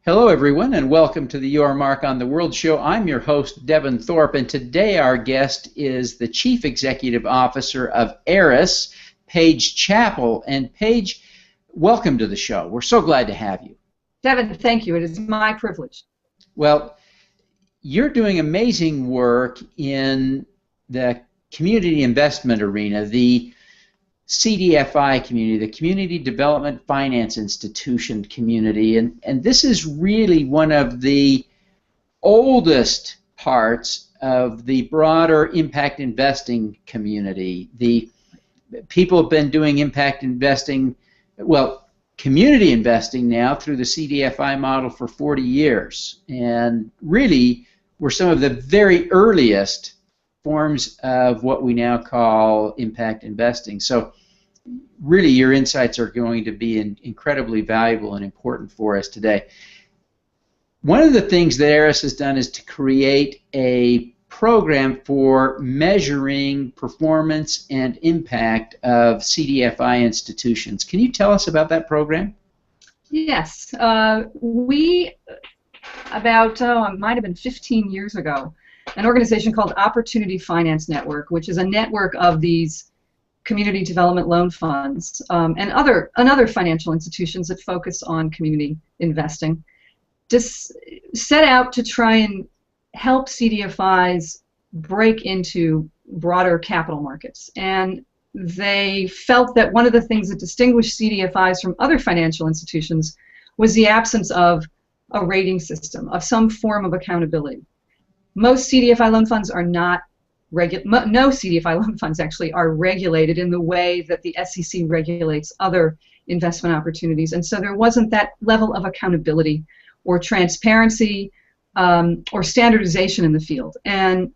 Hello, everyone, and welcome to the Your Mark on the World show. I'm your host, Devin Thorpe, and today our guest is the Chief Executive Officer of Aeris, Paige Chapel. And Paige, welcome to the show. We're so glad to have you. Devin, thank you. It is my privilege. Well, you're doing amazing work in the community investment arena, the CDFI community, the Community Development Finance Institution community, and this is really one of the oldest parts of the broader impact investing community. The people have been doing impact investing, well, community investing now through the CDFI model for 40 years, and really we're some of the very earliest forms of what we now call impact investing. So really your insights are going to be incredibly valuable and important for us today. One of the things that Aeris has done is to create a program for measuring performance and impact of CDFI institutions. Can you tell us about that program? Yes. We, about, it might have been 15 years ago, an organization called Opportunity Finance Network, which is a network of these community development loan funds and other financial institutions that focus on community investing, just set out to try and help CDFIs break into broader capital markets. And they felt that one of the things that distinguished CDFIs from other financial institutions was the absence of a rating system, of some form of accountability. Most CDFI loan funds are not no CDFI loan funds actually are regulated in the way that the SEC regulates other investment opportunities, and so there wasn't that level of accountability or transparency or standardization in the field. And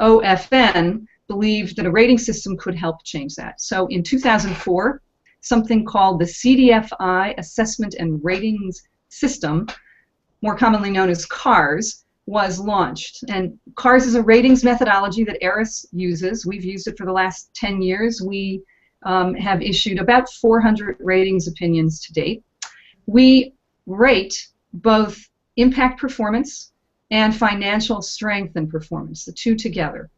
OFN believed that a rating system could help change that. So in 2004, something called the CDFI Assessment and Ratings System, more commonly known as CARS, was launched. And CARS is a ratings methodology that Aeris uses. We've used it for the last 10 years. We have issued about 400 ratings opinions to date. We rate both impact performance and financial strength and performance, the two together.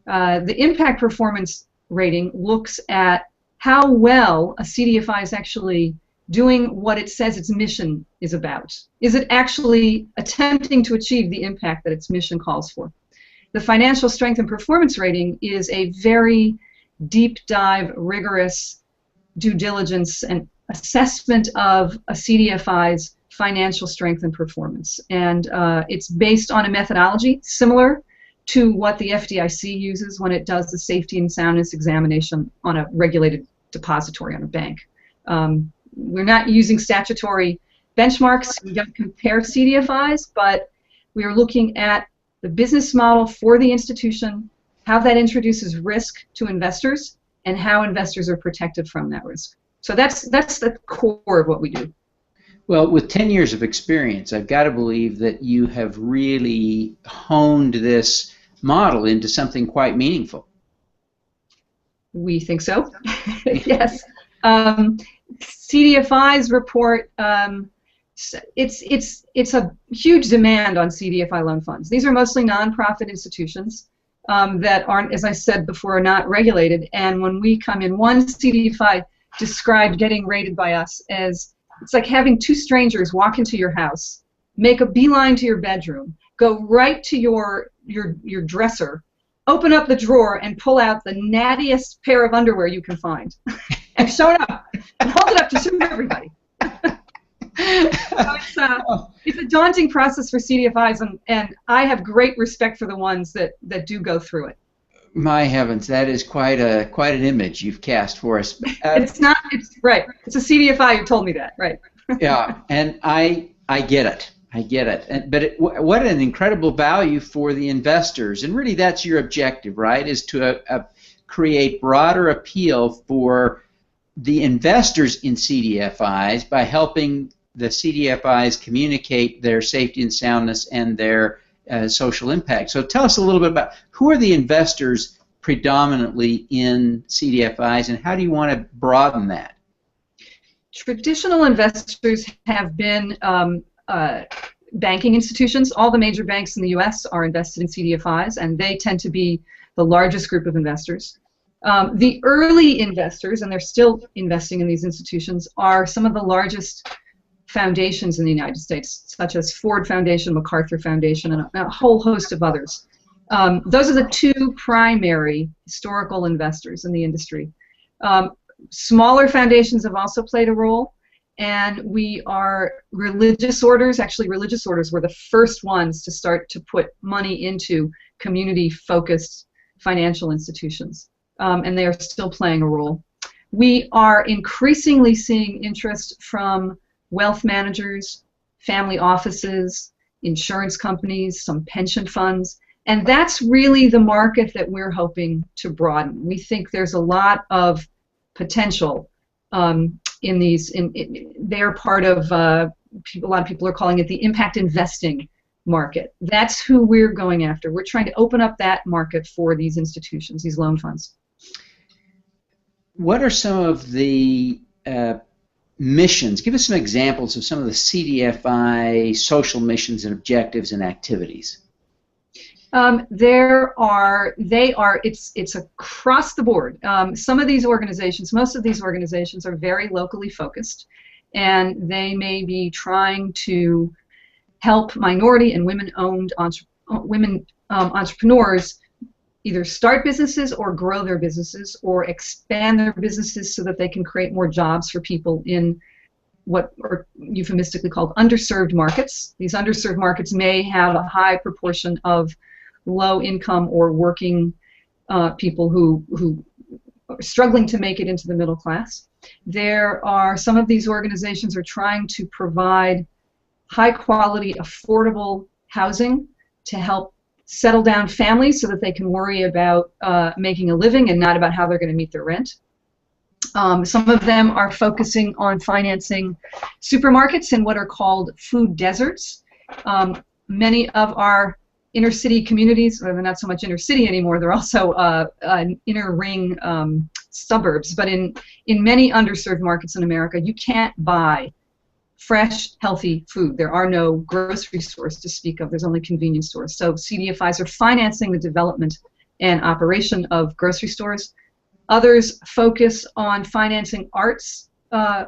The impact performance rating looks at how well a CDFI is actually doing what it says its mission is about. Is it actually attempting to achieve the impact that its mission calls for? The financial strength and performance rating is a very deep dive, rigorous due diligence and assessment of a CDFI's financial strength and performance. And it's based on a methodology similar to what the FDIC uses when it does the safety and soundness examination on a regulated depository on a bank. We're not using statutory benchmarks. We don't compare CDFIs, but we are looking at the business model for the institution, how that introduces risk to investors, and how investors are protected from that risk. So that's the core of what we do. Well, with 10 years of experience, I've got to believe that you have really honed this model into something quite meaningful. We think so. Yes. CDFI's report, it's a huge demand on CDFI loan funds. These are mostly nonprofit institutions that aren't, as I said before, are not regulated. And when we come in, one CDFI described getting rated by us as it's like having two strangers walk into your house, make a beeline to your bedroom, go right to your dresser, open up the drawer, and pull out the nattiest pair of underwear you can find, and show it up, and hold it up to show everybody. So it's a daunting process for CDFIs, and I have great respect for the ones that do go through it. My heavens, that is quite an image you've cast for us. It's not. It's right. It's a CDFI who told me that. Right. Yeah, and I get it. I get it. But what an incredible value for the investors, and really that's your objective, right? Is to create broader appeal for the investors in CDFIs by helping the CDFIs communicate their safety and soundness and their social impact. So tell us a little bit about who are the investors predominantly in CDFIs, and how do you want to broaden that? Traditional investors have been banking institutions. All the major banks in the U.S. are invested in CDFIs, and they tend to be the largest group of investors. The early investors, and they're still investing in these institutions, are some of the largest foundations in the United States, such as Ford Foundation, MacArthur Foundation, and a whole host of others. Those are the two primary historical investors in the industry. Smaller foundations have also played a role, and we are religious orders. Actually, religious orders were the first ones to start to put money into community-focused financial institutions, and they are still playing a role. We are increasingly seeing interest from wealth managers, family offices, insurance companies, some pension funds, and that's really the market that we're hoping to broaden. We think there's a lot of potential in these. They're part of, a lot of people are calling it the impact investing market. That's who we're going after. We're trying to open up that market for these institutions, these loan funds. What are some of the missions? Give us some examples of some of the CDFI social missions and objectives and activities. It's across the board. Some of these organizations, most of these organizations are very locally focused, and they may be trying to help minority and women-owned entrepreneurs either start businesses or grow their businesses or expand their businesses so that they can create more jobs for people in what are euphemistically called underserved markets. These underserved markets may have a high proportion of low income or working people who are struggling to make it into the middle class. Some of these organizations are trying to provide high quality, affordable housing to help settle down families so that they can worry about making a living and not about how they're going to meet their rent. Some of them are focusing on financing supermarkets in what are called food deserts. Many of our inner city communities, or they're not so much inner city anymore, they're also inner ring suburbs, but in many underserved markets in America, you can't buy fresh, healthy food. There are no grocery stores to speak of. There's only convenience stores. So CDFIs are financing the development and operation of grocery stores. Others focus on financing arts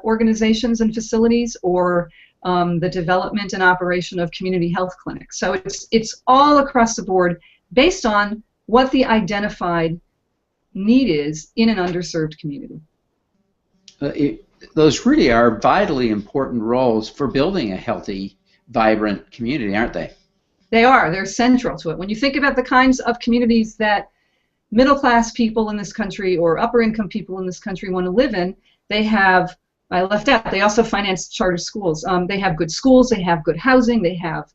organizations and facilities, or the development and operation of community health clinics. So it's all across the board based on what the identified need is in an underserved community. Those really are vitally important roles for building a healthy, vibrant community, aren't they? They are. They're central to it. When you think about the kinds of communities that middle-class people in this country or upper-income people in this country want to live in, they have, I left out, they also finance charter schools. They have good schools, they have good housing, they have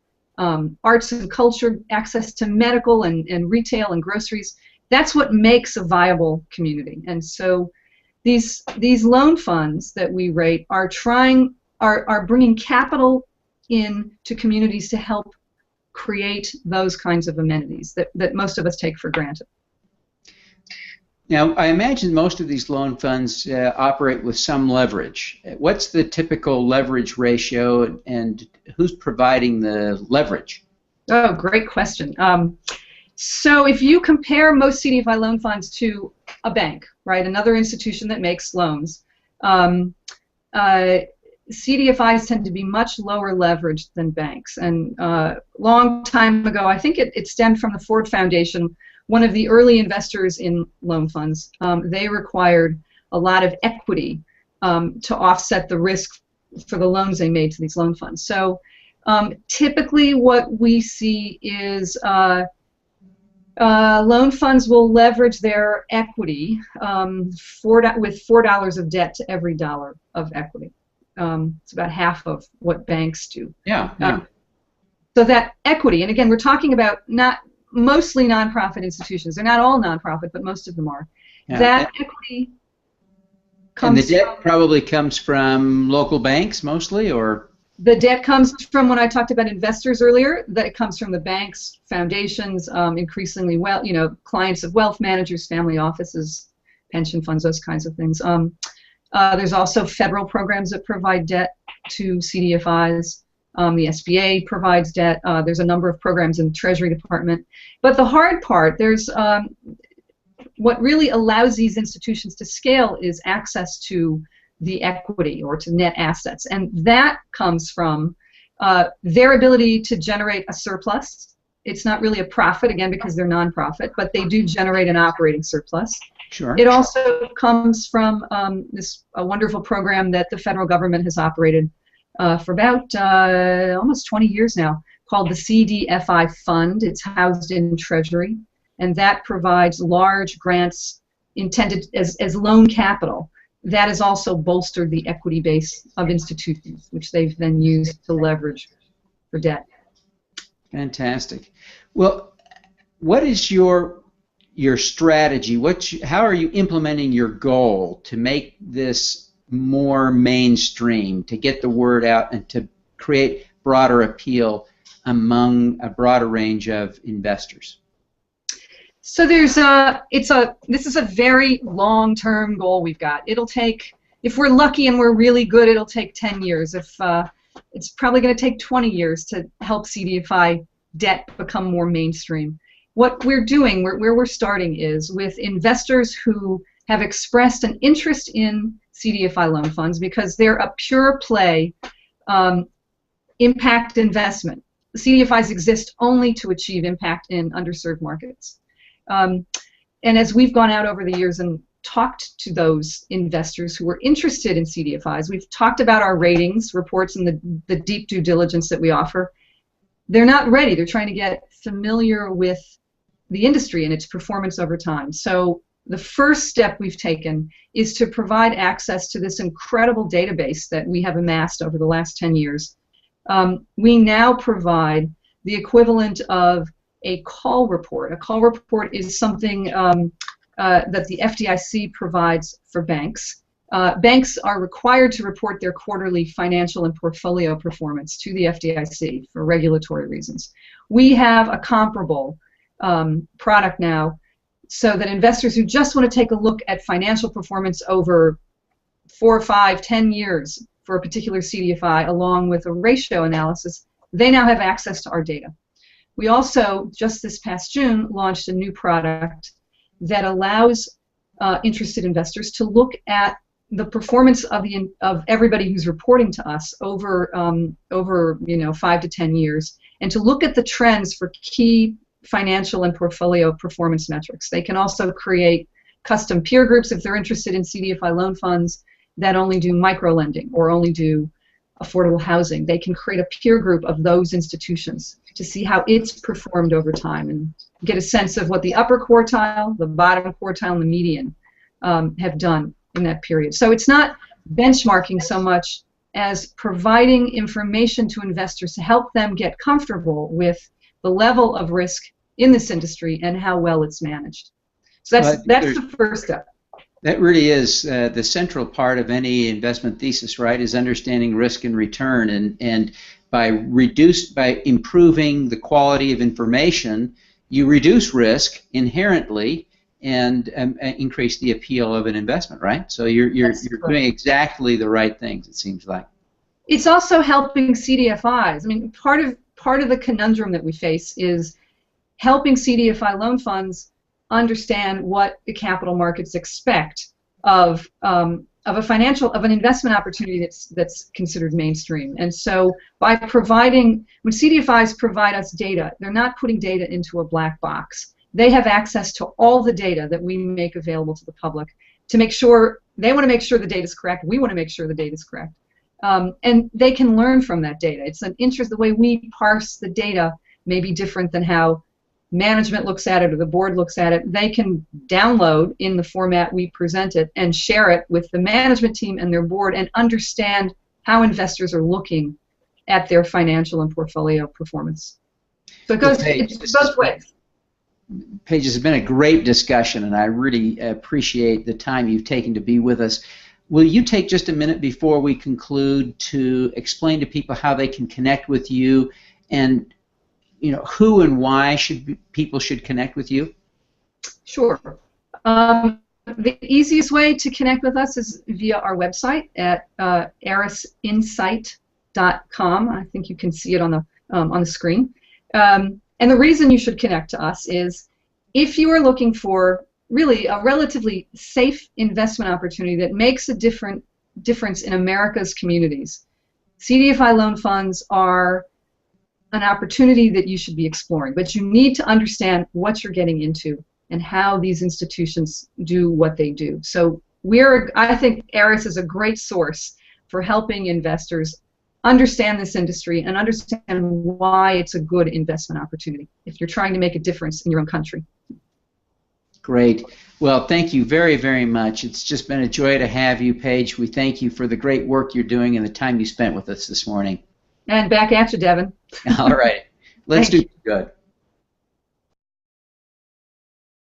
arts and culture, access to medical and retail and groceries. That's what makes a viable community. And so these loan funds that we rate are bringing capital in to communities to help create those kinds of amenities that most of us take for granted. Now, I imagine most of these loan funds operate with some leverage. What's the typical leverage ratio, and who's providing the leverage? Oh, great question. So if you compare most CDFI loan funds to a bank, right, another institution that makes loans, CDFIs tend to be much lower leveraged than banks. And long time ago, I think it stemmed from the Ford Foundation, one of the early investors in loan funds. They required a lot of equity to offset the risk for the loans they made to these loan funds. So typically what we see is loan funds will leverage their equity with $4 of debt to every dollar of equity. It's about half of what banks do. Yeah. So that equity, and again, we're talking about mostly nonprofit institutions. They're not all nonprofit, but most of them are. Yeah. That equity comes. And the debt probably comes from local banks mostly, or? The debt comes from, when I talked about investors earlier, that it comes from the banks, foundations, increasingly clients of wealth managers, family offices, pension funds, those kinds of things. There's also federal programs that provide debt to CDFIs. The SBA provides debt. There's a number of programs in the Treasury Department. But the hard part, there's what really allows these institutions to scale is access to the equity or to net assets. And that comes from their ability to generate a surplus. It's not really a profit, again, because they're nonprofit, but they do generate an operating surplus. Sure. It also comes from a wonderful program that the federal government has operated for about almost 20 years now, called the CDFI Fund. It's housed in Treasury, and that provides large grants intended as loan capital. That has also bolstered the equity base of institutions, which they've then used to leverage for debt. Fantastic. Well, what is your strategy? How are you implementing your goal to make this more mainstream, to get the word out and to create broader appeal among a broader range of investors? So this is a very long-term goal we've got. It'll take, if we're lucky and we're really good, it'll take 10 years. It's probably going to take 20 years to help CDFI debt become more mainstream. What we're doing, where we're starting, is with investors who have expressed an interest in CDFI loan funds because they're a pure play impact investment. CDFIs exist only to achieve impact in underserved markets. And as we've gone out over the years and talked to those investors who were interested in CDFIs, we've talked about our ratings, reports, and the deep due diligence that we offer. They're not ready. They're trying to get familiar with the industry and its performance over time. So the first step we've taken is to provide access to this incredible database that we have amassed over the last 10 years. We now provide the equivalent of a call report. A call report is something that the FDIC provides for banks. Banks are required to report their quarterly financial and portfolio performance to the FDIC for regulatory reasons. We have a comparable product now so that investors who just want to take a look at financial performance over 4, 5, 10 years for a particular CDFI along with a ratio analysis, they now have access to our data. We also, just this past June, launched a new product that allows interested investors to look at the performance of everybody who's reporting to us over 5 to 10 years, and to look at the trends for key financial and portfolio performance metrics. They can also create custom peer groups if they're interested in CDFI loan funds that only do micro lending or only do affordable housing. They can create a peer group of those institutions to see how it's performed over time and get a sense of what the upper quartile, the bottom quartile, and the median have done in that period. So it's not benchmarking so much as providing information to investors to help them get comfortable with the level of risk in this industry and how well it's managed. So that's the first step. That really is the central part of any investment thesis, right? Is understanding risk and return, and by improving the quality of information, you reduce risk inherently and increase the appeal of an investment, right? So you're doing exactly the right things, it seems like. It's also helping CDFIs. I mean, part of the conundrum that we face is helping CDFI loan funds understand what the capital markets expect of an investment opportunity that's considered mainstream. And so by when CDFIs provide us data, they're not putting data into a black box. They have access to all the data that we make available to the public to make sure, they want to make sure the data is correct, we want to make sure the data is correct. And they can learn from that data. It's an interest, the way we parse the data may be different than how management looks at it or the board looks at it. They can download in the format we present it and share it with the management team and their board and understand how investors are looking at their financial and portfolio performance. So it goes both ways. Paige, this has been a great discussion, and I really appreciate the time you've taken to be with us. Will you take just a minute before we conclude to explain to people how they can connect with you, and who and why people should connect with you? Sure. The easiest way to connect with us is via our website at aerisinsight.com. CDFI.com. I think you can see it on the screen. And the reason you should connect to us is if you are looking for really a relatively safe investment opportunity that makes a difference in America's communities, CDFI loan funds are an opportunity that you should be exploring. But you need to understand what you're getting into and how these institutions do what they do. So I think Aeris is a great source for helping investors understand this industry and understand why it's a good investment opportunity if you're trying to make a difference in your own country. Great. Well, thank you very, very much. It's just been a joy to have you, Paige. We thank you for the great work you're doing and the time you spent with us this morning. And back at you, Devin. All right. Let's do good.